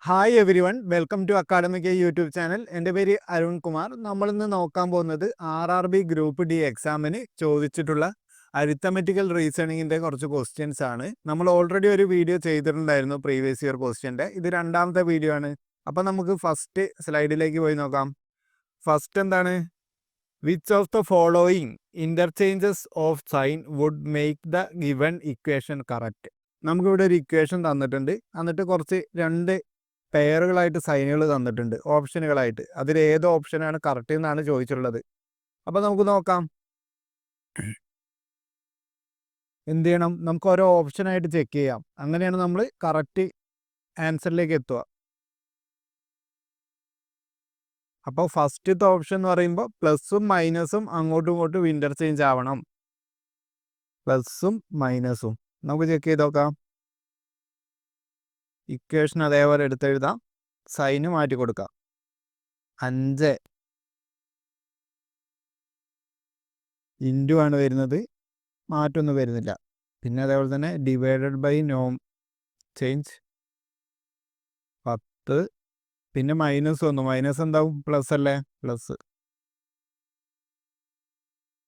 Hi every one, welcome two academic YouTube channel. എൻ്റെ പേര് അരുൺ കുമാർ. നമ്മളിന്ന് നോക്കാൻ പോകുന്നത് RRB ഗ്രൂപ്പ് ഡി എക്സാമിന് ചോദിച്ചിട്ടുള്ള അരിത്തമെറ്റിക്കൽ റീസണിങ്ങിൻ്റെ കുറച്ച് ക്വസ്റ്റ്യൻസ് ആണ്. നമ്മൾ ഓൾറെഡി ഒരു വീഡിയോ ചെയ്തിട്ടുണ്ടായിരുന്നു പ്രീവിയസ് ഇയർ ക്വസ്റ്റ്യൻ്റെ. ഇത് രണ്ടാമത്തെ വീഡിയോ ആണ്. അപ്പം നമുക്ക് ഫസ്റ്റ് സ്ലൈഡിലേക്ക് പോയി നോക്കാം. ഫസ്റ്റ് എന്താണ്? Which of the following interchanges of sign would make the given equation correct. നമുക്കിവിടെ ഒരു ഇക്വേഷൻ തന്നിട്ടുണ്ട്. എന്നിട്ട് കുറച്ച് രണ്ട് പെയറുകളായിട്ട് സൈനുകൾ തന്നിട്ടുണ്ട് ഓപ്ഷനുകളായിട്ട്. അതിൽ ഏത് ഓപ്ഷനാണ് കറക്റ്റ് എന്നാണ് ചോദിച്ചിട്ടുള്ളത്. അപ്പോൾ നമുക്ക് നോക്കാം. എന്ത് ചെയ്യണം? നമുക്ക് ഓരോ ഓപ്ഷനായിട്ട് ചെക്ക് ചെയ്യാം. അങ്ങനെയാണ് നമ്മൾ കറക്റ്റ് ആൻസറിലേക്ക് എത്തുക. അപ്പോൾ ഫസ്റ്റത്തെ ഓപ്ഷൻ എന്ന് പറയുമ്പോൾ പ്ലസും മൈനസും അങ്ങോട്ടും ഇങ്ങോട്ടും ഇൻ്റർചേഞ്ച് ആവണം. പ്ലസും മൈനസും നമുക്ക് ചെക്ക് ചെയ്ത് നോക്കാം. ഇക്വേഷൻ അതേപോലെ എടുത്തെഴുതാം. സൈന് മാറ്റി കൊടുക്കാം. 5 ഇൻറ്റു ആണ് വരുന്നത്, മാറ്റൊന്നും വരുന്നില്ല. പിന്നെ അതേപോലെ തന്നെ ഡിവൈഡഡ് ബൈ നോ ചേഞ്ച് 10. പിന്നെ മൈനസ് വന്നു. മൈനസ് എന്താവും? പ്ലസ് അല്ലേ?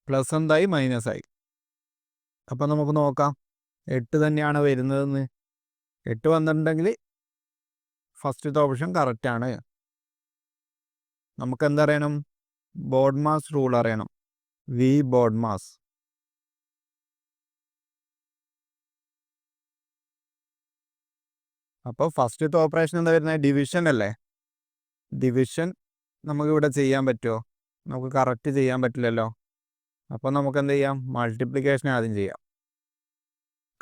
പ്ലസ് എന്തായി? മൈനസ് ആയി. അപ്പം നമുക്ക് നോക്കാം 8 തന്നെയാണ് വരുന്നതെന്ന്. 8 വന്നിട്ടുണ്ടെങ്കിൽ ഫസ്റ്റത്തെ ഓപ്ഷൻ കറക്റ്റാണ്. നമുക്ക് എന്തറിയണം? ബോഡ്മാസ് റൂൾ അറിയണം. V BODMAS. അപ്പോൾ ഫസ്റ്റത്തെ ഓപ്പറേഷൻ എന്താ വരുന്നത്? ഡിവിഷൻ അല്ലേ? ഡിവിഷൻ നമുക്കിവിടെ ചെയ്യാൻ പറ്റുമോ? നമുക്ക് കറക്റ്റ് ചെയ്യാൻ പറ്റില്ലല്ലോ. അപ്പോൾ നമുക്ക് എന്ത് ചെയ്യാം? മൾട്ടിപ്ലിക്കേഷൻ ആദ്യം ചെയ്യാം.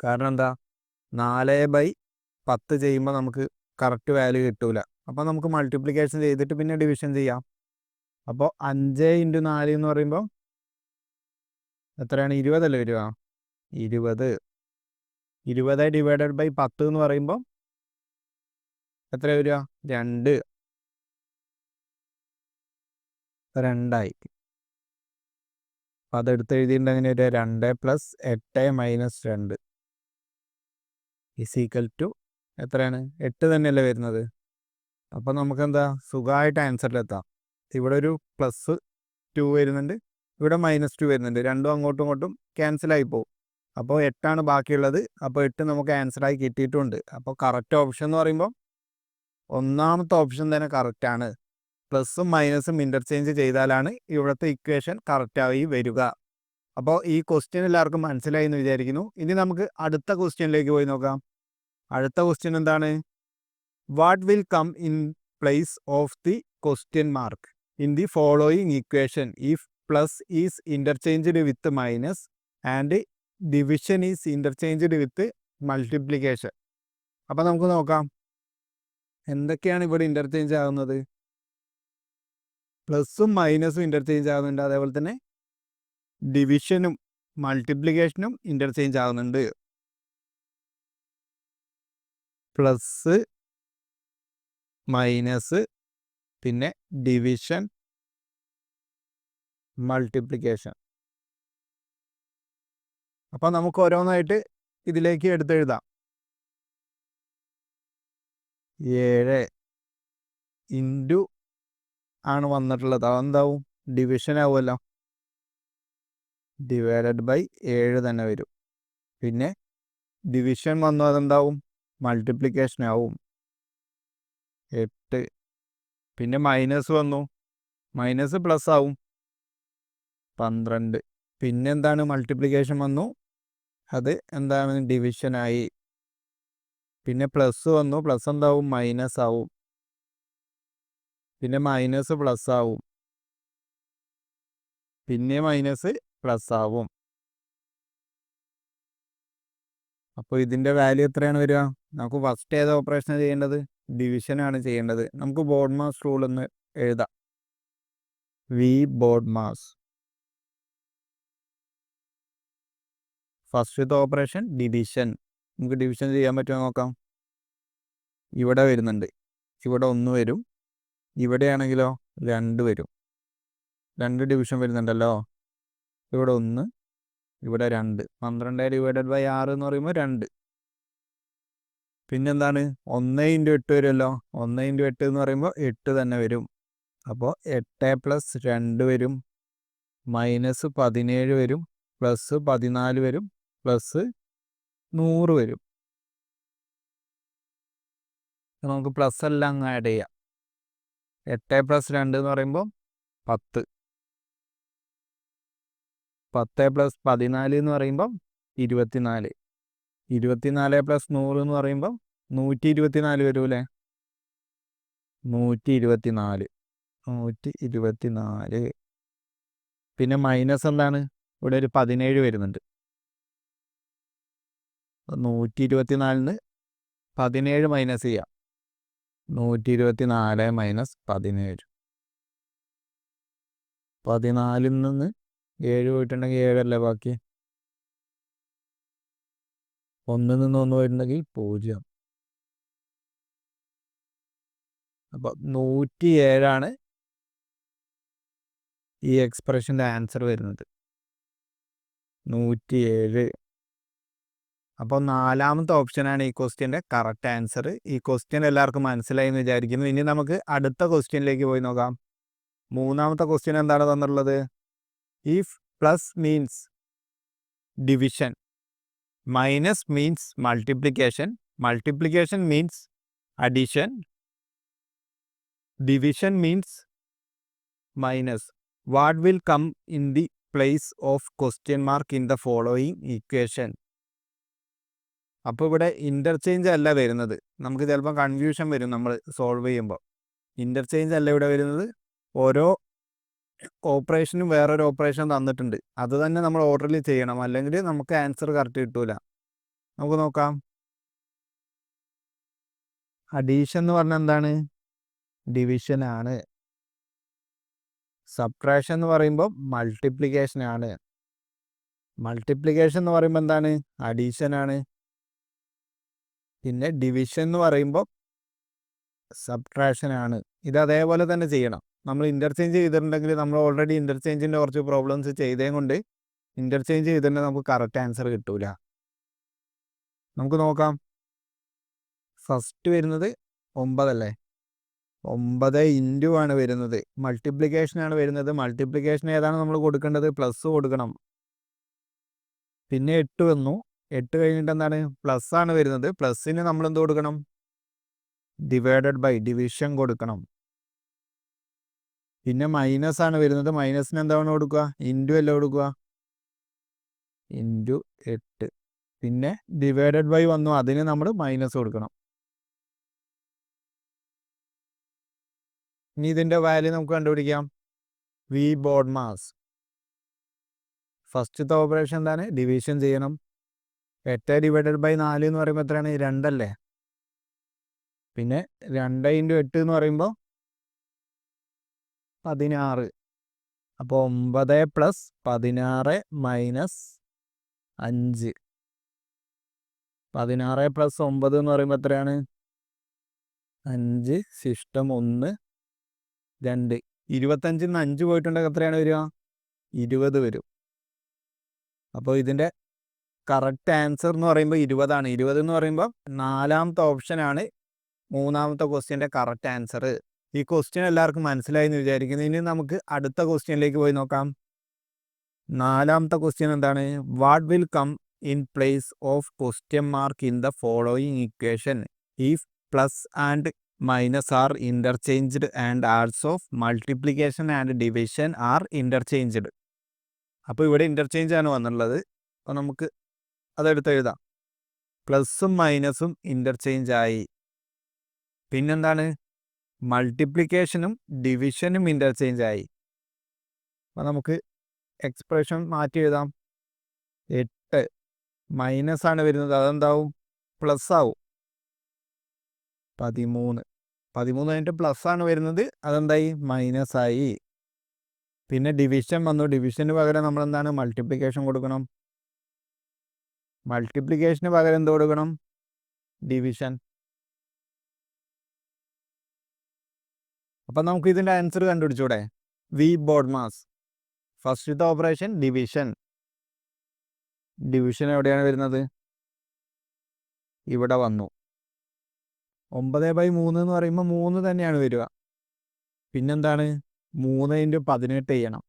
കാരണം എന്താ? 4/10 ചെയ്യുമ്പോൾ നമുക്ക് കറക്റ്റ് വാല്യൂ കിട്ടൂല. അപ്പോൾ നമുക്ക് മൾട്ടിപ്ലിക്കേഷൻ ചെയ്തിട്ട് പിന്നെ ഡിവിഷൻ ചെയ്യാം. അപ്പോൾ 5 × 4 എന്ന് പറയുമ്പോൾ എത്രയാണ്? 20 അല്ലേ വരിക? 20. 20 ഡിവൈഡഡ് ബൈ 10 എന്ന് പറയുമ്പോൾ എത്ര വരിക? 2. 2 അപ്പോൾ അതെടുത്ത് എഴുതിയിട്ടുണ്ടെങ്കിൽ 2 + 8 - 2 = എത്രയാണ്? 8 തന്നെയല്ലേ വരുന്നത്. അപ്പോൾ നമുക്കെന്താ? സുഖമായിട്ട് ആൻസറിലെത്താം. ഇവിടെ ഒരു +2 വരുന്നുണ്ട്, ഇവിടെ -2 വരുന്നുണ്ട്. രണ്ടും അങ്ങോട്ടും ഇങ്ങോട്ടും ക്യാൻസലായി പോകും. അപ്പോൾ 8 ബാക്കിയുള്ളത്. അപ്പോൾ 8 നമുക്ക് ആൻസറായി കിട്ടിയിട്ടുണ്ട്. അപ്പോൾ കറക്റ്റ് ഓപ്ഷൻ എന്ന് പറയുമ്പോൾ ഒന്നാമത്തെ ഓപ്ഷൻ തന്നെ കറക്റ്റാണ്. പ്ലസും മൈനസും ഇൻ്റർചേഞ്ച് ചെയ്താലാണ് ഇവിടുത്തെ ഇക്വേഷൻ കറക്റ്റായി വരിക. അപ്പോൾ ഈ ക്വസ്റ്റ്യൻ എല്ലാവർക്കും മനസ്സിലായി എന്ന് വിചാരിക്കുന്നു. ഇനി നമുക്ക് അടുത്ത ക്വസ്റ്റ്യനിലേക്ക് പോയി നോക്കാം. അടുത്ത ക്വസ്റ്റ്യൻ എന്താണ്? What will come in place of the question mark in the following equation if plus is interchanged with minus and division is interchanged with multiplication. അപ്പോൾ നമുക്ക് നോക്കാം എന്തൊക്കെയാണ് ഇവിടെ ഇൻ്റർചേഞ്ച് ആകുന്നത്. പ്ലസും മൈനസും ഇൻ്റർചേഞ്ച് ആകുന്നുണ്ട്. അതേപോലെ തന്നെ ഡിവിഷനും മൾട്ടിപ്ലിക്കേഷനും ഇൻ്റർചേഞ്ച് ആകുന്നുണ്ട്. പ്ലസ് മൈനസ് പിന്നെ ഡിവിഷൻ മൾട്ടിപ്ലിക്കേഷൻ. അപ്പോൾ നമുക്ക് ഓരോന്നായിട്ട് ഇതിലേക്ക് എടുത്തെഴുതാം. 7 ഇൻറ്റു ആണ് വന്നിട്ടുള്ളത്. അതെന്താവും? ഡിവിഷൻ ആവുമല്ലോ. ഡിവൈഡഡ് ബൈ 7 തന്നെ വരും. പിന്നെ ഡിവിഷൻ വന്നു, അതെന്താവും? മൾട്ടിപ്ലിക്കേഷൻ ആവും. 8. പിന്നെ മൈനസ് വന്നു, മൈനസ് പ്ലസ് ആവും. 12. പിന്നെ എന്താണ്? മൾട്ടിപ്ലിക്കേഷൻ വന്നു, അത് എന്താണ്? ഡിവിഷനായി. പിന്നെ പ്ലസ് വന്നു, പ്ലസ് എന്താവും? മൈനസ് ആവും. പിന്നെ മൈനസ് പ്ലസ് ആവും. പിന്നെ മൈനസ് പ്ലസ് ആവും. അപ്പോൾ ഇതിൻ്റെ വാല്യൂ എത്രയാണ് വരിക? നമുക്ക് ഫസ്റ്റ് ഏത് ഓപ്പറേഷൻ ചെയ്യേണ്ടത്? ഡിവിഷനാണ് ചെയ്യേണ്ടത്. നമുക്ക് ബോഡ്മാസ് റൂൾ എന്ന് എഴുതാം. V BODMAS. ഫസ്റ്റത്തെ ഓപ്പറേഷൻ ഡിവിഷൻ. നമുക്ക് ഡിവിഷൻ ചെയ്യാൻ പറ്റുമോ നോക്കാം. ഇവിടെ വരുന്നുണ്ട്, ഇവിടെ 1 വരും. ഇവിടെയാണെങ്കിലോ 2 വരും. 2 ഡിവിഷൻ വരുന്നുണ്ടല്ലോ. ഇവിടെ 1, ഇവിടെ 2. 12 ഡിവൈഡഡ് ബൈ 6 എന്ന് പറയുമ്പോൾ 2. പിന്നെന്താണ് 1 × 8 വരുമല്ലോ. 1 × 8 എന്ന് പറയുമ്പോൾ 8 തന്നെ വരും. അപ്പോൾ 8 + 2 വരും, -17 വരും, +14 വരും, +100 വരും. നമുക്ക് പ്ലസ് എല്ലാം അങ്ങ് ആഡ് ചെയ്യാം. 8 + 2 എന്ന് പറയുമ്പോൾ 10, 10 + 14 എന്ന് പറയുമ്പോൾ 24, 24 + 100 എന്ന് പറയുമ്പോൾ 124 വരും അല്ലേ. 124, 124. പിന്നെ മൈനസ് എന്താണ്, ഇവിടെ ഒരു 17 വരുന്നുണ്ട്. 124 17 മൈനസ് ചെയ്യാം. 124 - 17. 14 നിന്ന് 7 പോയിട്ടുണ്ടെങ്കിൽ 7 അല്ലേ ബാക്കി. 1 നിന്ന് 1 പോയിട്ടുണ്ടെങ്കിൽ 0. അപ്പോൾ 107 ഈ എക്സ്പ്രഷൻ്റെ ആൻസർ വരുന്നത്. 107. അപ്പോൾ 4ാമത്തെ ഓപ്ഷനാണ് ഈ ക്വസ്റ്റ്യൻ്റെ കറക്റ്റ് ആൻസർ. ഈ ക്വസ്റ്റ്യൻ എല്ലാവർക്കും മനസ്സിലായി എന്ന് വിചാരിക്കുന്നു. ഇനി നമുക്ക് അടുത്ത ക്വസ്റ്റ്യനിലേക്ക് പോയി നോക്കാം. 3ാമത്തെ ക്വസ്റ്റ്യൻ എന്താണ് തന്നിട്ടുള്ളത്? If plus means division, minus means multiplication, multiplication means addition, division means minus, what will come in the place of question mark in the following equation. അപ്പോൾ ഇവിടെ ഇൻ്റർചേഞ്ച് അല്ല വരുന്നത്. നമുക്ക് ചിലപ്പോൾ കൺഫ്യൂഷൻ വരും നമ്മൾ സോൾവ് ചെയ്യുമ്പോൾ. ഇൻ്റർചേഞ്ച് അല്ല ഇവിടെ വരുന്നത്. ഓരോ ഓപ്പറേഷനും വേറൊരു ഓപ്പറേഷൻ തന്നിട്ടുണ്ട്, അത് തന്നെ നമ്മൾ ഓർഡറിൽ ചെയ്യണം, അല്ലെങ്കിൽ നമുക്ക് ആൻസർ കറക്റ്റ് കിട്ടൂല. നമുക്ക് നോക്കാം. അഡീഷൻ എന്ന് പറഞ്ഞാൽ എന്താണ്? ഡിവിഷൻ ആണ്. സബ്ട്രാക്ഷൻ എന്ന് പറയുമ്പോൾ മൾട്ടിപ്ലിക്കേഷൻ ആണ്. മൾട്ടിപ്ലിക്കേഷൻ എന്ന് പറയുമ്പോൾ എന്താണ്? അഡീഷൻ ആണ്. പിന്നെ ഡിവിഷൻ എന്ന് പറയുമ്പോൾ സബ്ട്രാക്ഷൻ ആണ്. ഇത് അതേപോലെ തന്നെ ചെയ്യണം. നമ്മൾ ഇൻ്റർചേഞ്ച് ചെയ്തിട്ടുണ്ടെങ്കിൽ നമ്മൾ ഓൾറെഡി ഇൻ്റർചേഞ്ചിൻ്റെ കുറച്ച് പ്രോബ്ലംസ് ചെയ്തേ കൊണ്ട് ഇൻ്റർചേഞ്ച് ചെയ്തിട്ടുണ്ടെങ്കിൽ നമുക്ക് കറക്റ്റ് ആൻസർ കിട്ടൂല. നമുക്ക് നോക്കാം. ഫസ്റ്റ് വരുന്നത് 9 അല്ലേ. 9 ഇൻറ്റു ആണ് വരുന്നത്. മൾട്ടിപ്ലിക്കേഷനാണ് വരുന്നത്. മൾട്ടിപ്ലിക്കേഷൻ ഏതാണ് നമ്മൾ കൊടുക്കേണ്ടത്? പ്ലസ് കൊടുക്കണം. പിന്നെ 8 വന്നു. 8 കഴിഞ്ഞിട്ട് എന്താണ്? പ്ലസ് ആണ് വരുന്നത്. പ്ലസ്സിന് നമ്മൾ എന്ത് കൊടുക്കണം? ഡിവൈഡഡ് ബൈ, ഡിവിഷൻ കൊടുക്കണം. പിന്നെ മൈനസ് ആണ് വരുന്നത്. മൈനസിന് എന്താണ് കൊടുക്കുക? ഇൻറ്റു അല്ല കൊടുക്കുക, ഇൻറ്റു 8. പിന്നെ ഡിവൈഡഡ് ബൈ വന്നു, അതിന് നമ്മൾ മൈനസ് കൊടുക്കണം. ഇനി ഇതിൻ്റെ വാല്യൂ നമുക്ക് കണ്ടുപിടിക്കാം. V board mass. ഫസ്റ്റത്തെ ഓപ്പറേഷൻ എന്താണ്? ഡിവിഷൻ ചെയ്യണം. 8 ഡിവൈഡഡ് ബൈ 4 എന്ന് പറയുമ്പോൾ എത്രയാണ്? 2 അല്ലേ. പിന്നെ 2 × 8 എന്ന് പറയുമ്പോൾ 16. അപ്പോൾ 9 + 16 - 5. 16 + 9 എന്ന് പറയുമ്പോൾ എത്രയാണ്? 5 ശിഷ്ടം 1 2. 25 നിന്ന് 5 പോയിട്ടുണ്ടെങ്കിൽ എത്രയാണ് വരിക? 20 വരും. അപ്പോൾ ഇതിൻ്റെ കറക്റ്റ് ആൻസർ എന്ന് പറയുമ്പോൾ 20 ആണ്. 20 എന്ന് പറയുമ്പോൾ 4ാമത്തെ ഓപ്ഷനാണ് 3ാമത്തെ ക്വസ്റ്റ്യൻ്റെ കറക്റ്റ് ആൻസർ. ഈ ക്വസ്റ്റ്യൻ എല്ലാവർക്കും മനസ്സിലായി എന്ന് വിചാരിക്കുന്നു. ഇനി നമുക്ക് അടുത്ത ക്വസ്റ്റ്യനിലേക്ക് പോയി നോക്കാം. 4ാമത്തെ ക്വസ്റ്റ്യൻ എന്താണ്? What will come in place of question mark in the following equation if plus and minus are interchanged and arts of multiplication and division are interchanged. അപ്പോൾ ഇവിടെ ഇൻ്റർചേഞ്ച് ആണ് വന്നിട്ടുള്ളത്. അപ്പോൾ നമുക്ക് അതെടുത്ത് എഴുതാം. പ്ലസും മൈനസും ഇൻ്റർചേഞ്ച് ആയി. പിന്നെന്താണ്? മൾട്ടിപ്ലിക്കേഷനും ഡിവിഷനും ഇൻ്റർചേഞ്ച് ആയി. അപ്പോൾ നമുക്ക് എക്സ്പ്രഷൻ മാറ്റി എഴുതാം. 8 മൈനസ് ആണ് വരുന്നത്, അതെന്താവും? പ്ലസ് ആവും. 13 കഴിഞ്ഞിട്ട് പ്ലസ് ആണ് വരുന്നത്, അതെന്തായി? മൈനസ് ആയി. പിന്നെ ഡിവിഷൻ വന്നു. ഡിവിഷന് പകരം നമ്മൾ എന്താണ്? മൾട്ടിപ്ലിക്കേഷൻ കൊടുക്കണം. മൾട്ടിപ്ലിക്കേഷന് പകരം എന്ത് കൊടുക്കണം? ഡിവിഷൻ. അപ്പം നമുക്ക് ഇതിൻ്റെ ആൻസർ കണ്ടുപിടിച്ചൂടെ? V board mass. ഫസ്റ്റത്തെ ഓപ്പറേഷൻ ഡിവിഷൻ. ഡിവിഷൻ എവിടെയാണ് വരുന്നത്? ഇവിടെ വന്നു. 9/3 എന്ന് പറയുമ്പോൾ 3 തന്നെയാണ് വരിക. പിന്നെന്താണ് 3 × 18 ചെയ്യണം.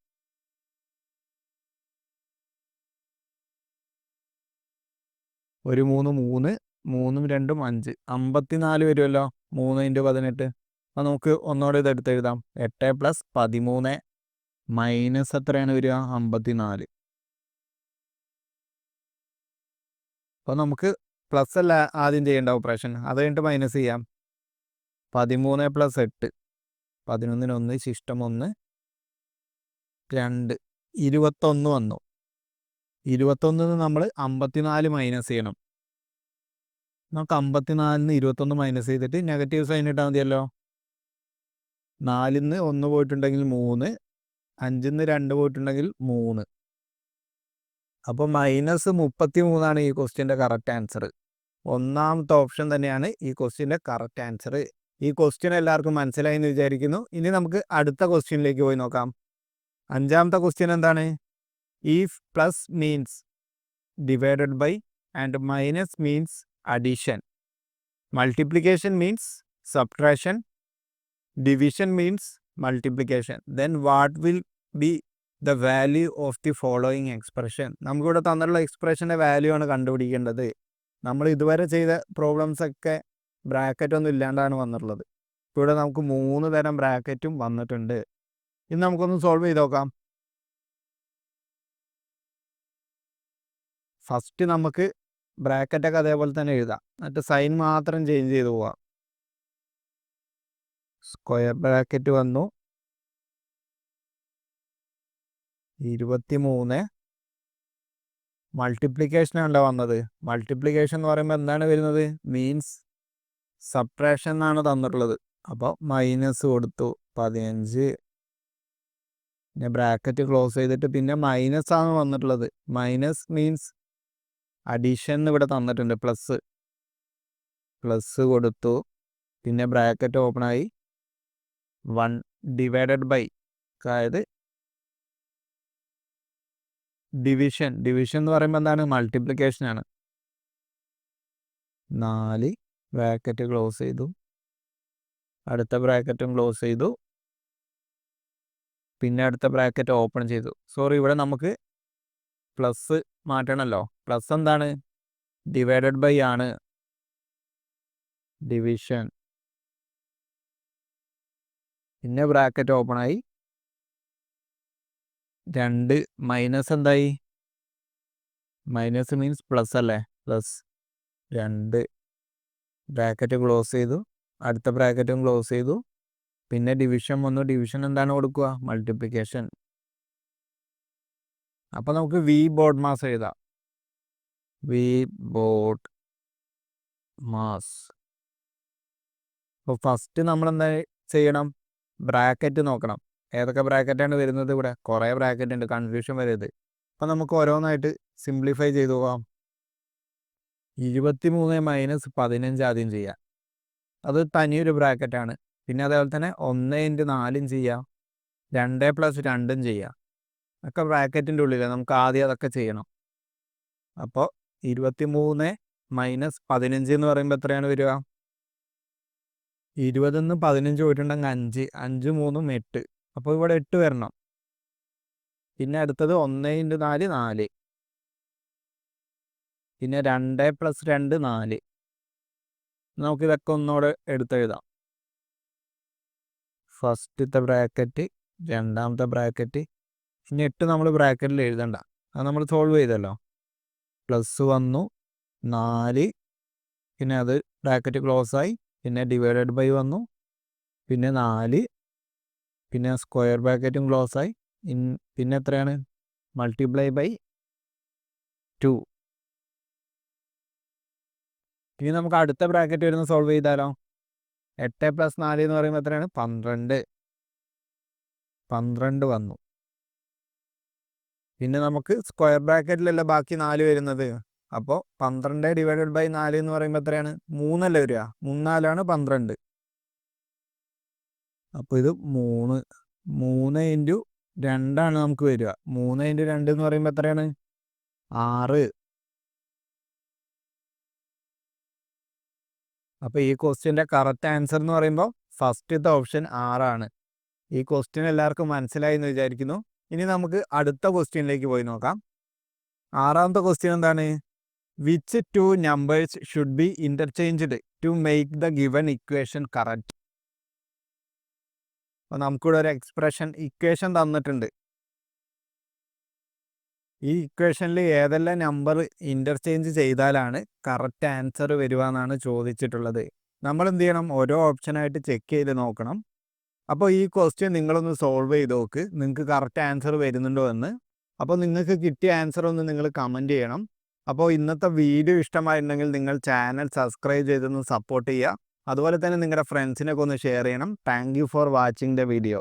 ഒരു 3 3 3ഉം 2ഉം 5 54 വരുമല്ലോ 3 × 18. അപ്പോൾ നമുക്ക് ഒന്നുകൂടെ ഇത് എടുത്തെഴുതാം. 8 + 13 മൈനസ് എത്രയാണ് വരിക 54. അപ്പോൾ നമുക്ക് പ്ലസ് അല്ല ആദ്യം ചെയ്യേണ്ട ഓപ്പറേഷൻ, അത് കഴിഞ്ഞിട്ട് മൈനസ് ചെയ്യാം. 13 + 8 11 1 ശിഷ്ടം 1 2 21 വന്നു. 21 നമ്മൾ 54 മൈനസ് ചെയ്യണം. നമുക്ക് 54 21 മൈനസ് ചെയ്തിട്ട് നെഗറ്റീവ് സൈൻ ഇട്ടാൽ മതിയല്ലോ. 4 1 പോയിട്ടുണ്ടെങ്കിൽ 3, 5 2 പോയിട്ടുണ്ടെങ്കിൽ 3. അപ്പോൾ -33 ഈ ക്വസ്റ്റ്യൻ്റെ കറക്റ്റ് ആൻസർ. ഒന്നാമത്തെ ഓപ്ഷൻ തന്നെയാണ് ഈ ക്വസ്റ്റ്യൻ്റെ കറക്റ്റ് ആൻസർ. ഈ ക്വസ്റ്റ്യൻ എല്ലാവർക്കും മനസ്സിലായി എന്ന് വിചാരിക്കുന്നു. ഇനി നമുക്ക് അടുത്ത ക്വസ്റ്റ്യനിലേക്ക് പോയി നോക്കാം. 5ാമത്തെ ക്വസ്റ്റ്യൻ എന്താണ്? If plus means divided by and minus means addition, multiplication means subtraction, division means multiplication, then what will be the value of the following expression? നമുക്കിവിടെ തന്നിട്ടുള്ള എക്സ്പ്രഷൻ്റെ വാല്യൂ ആണ് കണ്ടുപിടിക്കേണ്ടത്. നമ്മൾ ഇതുവരെ ചെയ്ത പ്രോബ്ലംസ് ഒക്കെ ബ്രാക്കറ്റ് ഒന്നും ഇല്ലാണ്ടാണ് വന്നിട്ടുള്ളത്. ഇപ്പോൾ ഇവിടെ നമുക്ക് 3 തരം ബ്രാക്കറ്റും വന്നിട്ടുണ്ട്. ഇനി നമുക്കൊന്ന് സോൾവ് ചെയ്ത് നോക്കാം. ഫസ്റ്റ് നമുക്ക് ബ്രാക്കറ്റൊക്കെ അതേപോലെ തന്നെ എഴുതാം, എന്നിട്ട് സൈൻ മാത്രം ചേഞ്ച് ചെയ്ത് പോവാം. സ്ക്വയർ ബ്രാക്കറ്റ് വന്നു 23 മൾട്ടിപ്ലിക്കേഷനാണല്ലോ വന്നത്. മൾട്ടിപ്ലിക്കേഷൻ എന്ന് പറയുമ്പോൾ എന്താണ് വരുന്നത്? മീൻസ് സബ്ട്രാക്ഷൻ എന്നാണ് തന്നിട്ടുള്ളത്. അപ്പോൾ മൈനസ് കൊടുത്തു 15, പിന്നെ ബ്രാക്കറ്റ് ക്ലോസ് ചെയ്തിട്ട് പിന്നെ മൈനസ് ആണ് വന്നിട്ടുള്ളത്. മൈനസ് മീൻസ് അഡീഷൻ ഇവിടെ തന്നിട്ടുണ്ട്. പ്ലസ് കൊടുത്തു, പിന്നെ ബ്രാക്കറ്റ് ഓപ്പൺ ആയി 1 ഡിവൈഡഡ് ബൈ, അതായത് ഡിവിഷൻ എന്ന് പറയുമ്പോൾ എന്താണ്? മൾട്ടിപ്ലിക്കേഷൻ ആണ്. 4 ബ്രാക്കറ്റ് ക്ലോസ് ചെയ്തു, അടുത്ത ബ്രാക്കറ്റും ക്ലോസ് ചെയ്തു, പിന്നെ അടുത്ത ബ്രാക്കറ്റ് ഓപ്പൺ ചെയ്തു. സോറി, ഇവിടെ നമുക്ക് പ്ലസ് മാറ്റണമല്ലോ. പ്ലസ് എന്താണ്? ഡിവൈഡഡ് ബൈ ആണ്, ഡിവിഷൻ. പിന്നെ ബ്രാക്കറ്റ് ഓപ്പൺ ആയി 2 മൈനസ് എന്തായി? മൈനസ് മീൻസ് പ്ലസ് അല്ലേ? പ്ലസ് 2 ബ്രാക്കറ്റ് ക്ലോസ് ചെയ്തു, അടുത്ത ബ്രാക്കറ്റും ക്ലോസ് ചെയ്തു, പിന്നെ ഡിവിഷൻ വന്നു. ഡിവിഷൻ എന്താണ് കൊടുക്കുക? മൾട്ടിപ്ലിക്കേഷൻ. അപ്പോൾ നമുക്ക് വി ബോർഡ് മാസ് എഴുതാം. V BODMAS. അപ്പോൾ ഫസ്റ്റ് നമ്മൾ എന്താ ചെയ്യണം? ബ്രാക്കറ്റ് നോക്കണം. ഏതൊക്കെ ബ്രാക്കറ്റാണ് വരുന്നത്? ഇവിടെ കുറേ ബ്രാക്കറ്റ് ഉണ്ട്, കൺഫ്യൂഷൻ വരരുത്. അപ്പോൾ നമുക്ക് ഓരോന്നായിട്ട് സിംപ്ലിഫൈ ചെയ്തു പോകാം. 23 മൈനസ് 15 ആദ്യം ചെയ്യാം. അത് തനിയൊരു ബ്രാക്കറ്റാണ്. പിന്നെ അതേപോലെ തന്നെ 1 × 4 ചെയ്യാം, 2 + 2 ചെയ്യാം. ഒക്കെ ബ്രാക്കറ്റിൻ്റെ ഉള്ളിലാണ്. നമുക്ക് ആദ്യം അതൊക്കെ ചെയ്യണം. അപ്പോൾ 23 മൈനസ് 15 എന്ന് പറയുമ്പോൾ എത്രയാണ് വരിക? 20 15 പോയിട്ടുണ്ടെങ്കിൽ 5, 5 3 8. അപ്പോൾ ഇവിടെ 8 വരണം. പിന്നെ അടുത്തത് 1 × 4 4, പിന്നെ 2 + 2 4. നമുക്കിതൊക്കെ ഒന്നുകൂടെ എടുത്തെഴുതാം. ഫസ്റ്റത്തെ ബ്രാക്കറ്റ്, രണ്ടാമത്തെ ബ്രാക്കറ്റ്, ഇനി 8 നമ്മൾ ബ്രാക്കറ്റിൽ എഴുതണ്ട, അത് നമ്മൾ സോൾവ് ചെയ്തല്ലോ. പ്ലസ് വന്നു 4, പിന്നെ അത് ബ്രാക്കറ്റ് ക്ലോസ് ആയി, പിന്നെ ഡിവൈഡഡ് ബൈ വന്നു, പിന്നെ 4, പിന്നെ സ്ക്വയർ ബ്രാക്കറ്റും ക്ലോസ് ആയി, പിന്നെ എത്രയാണ്? Multiply by 2. ഇനി നമുക്ക് അടുത്ത ബ്രാക്കറ്റ് വരുന്ന സോൾവ് ചെയ്താലോ. 8 + 4 എന്ന് പറയുമ്പോൾ എത്രയാണ്? 12 വന്നു. പിന്നെ നമുക്ക് സ്ക്വയർ ബ്രാക്കറ്റിലല്ല ബാക്കി 4 വരുന്നത്. അപ്പോൾ 12 ഡിവൈഡഡ് ബൈ 4 എന്ന് പറയുമ്പോൾ എത്രയാണ്? 3 അല്ലേ വരിക? 3 4 12. അപ്പോൾ ഇത് 3 × 2 നമുക്ക് വരിക. 3 × 2 എന്ന് പറയുമ്പോൾ എത്രയാണ്? 6. അപ്പോൾ ഈ ക്വസ്റ്റ്യൻ്റെ കറക്റ്റ് ആൻസർ എന്ന് പറയുമ്പോൾ ഫസ്റ്റത്തെ ഓപ്ഷൻ 6 ആണ്. ഈ ക്വസ്റ്റ്യൻ എല്ലാവർക്കും മനസ്സിലായി എന്ന് വിചാരിക്കുന്നു. ഇനി നമുക്ക് അടുത്ത ക്വസ്റ്റ്യനിലേക്ക് പോയി നോക്കാം. 6ാമത്തെ ക്വസ്റ്റ്യൻ എന്താണ്? Which two numbers should be interchanged to make the given equation correct? അപ്പോൾ നമുക്കിവിടെ ഒരു ഇക്വേഷൻ തന്നിട്ടുണ്ട്. ഈ ഇക്വേഷനിൽ ഏതെല്ലാം നമ്പർ ഇൻ്റർചേഞ്ച് ചെയ്താലാണ് കറക്റ്റ് ആൻസർ വരിക എന്നാണ് ചോദിച്ചിട്ടുള്ളത്. നമ്മൾ എന്ത് ചെയ്യണം? ഓരോ ഓപ്ഷനായിട്ട് ചെക്ക് ചെയ്ത് നോക്കണം. അപ്പോൾ ഈ ക്വസ്റ്റ്യൻ നിങ്ങളൊന്ന് സോൾവ് ചെയ്ത് നോക്ക്, നിങ്ങൾക്ക് കറക്റ്റ് ആൻസർ വരുന്നുണ്ടോ എന്ന്. അപ്പോൾ നിങ്ങൾക്ക് കിട്ടിയ ആൻസർ ഒന്ന് നിങ്ങൾ കമൻറ്റ് ചെയ്യണം. അപ്പോൾ ഇന്നത്തെ വീഡിയോ ഇഷ്ടമായിട്ടുണ്ടെങ്കിൽ നിങ്ങൾ ചാനൽ സബ്സ്ക്രൈബ് ചെയ്തൊന്ന് സപ്പോർട്ട് ചെയ്യുക. അതുപോലെ തന്നെ നിങ്ങളുടെ ഫ്രണ്ട്സിനൊക്കെ ഒന്ന് ഷെയർ ചെയ്യണം. Thank you for watching the video.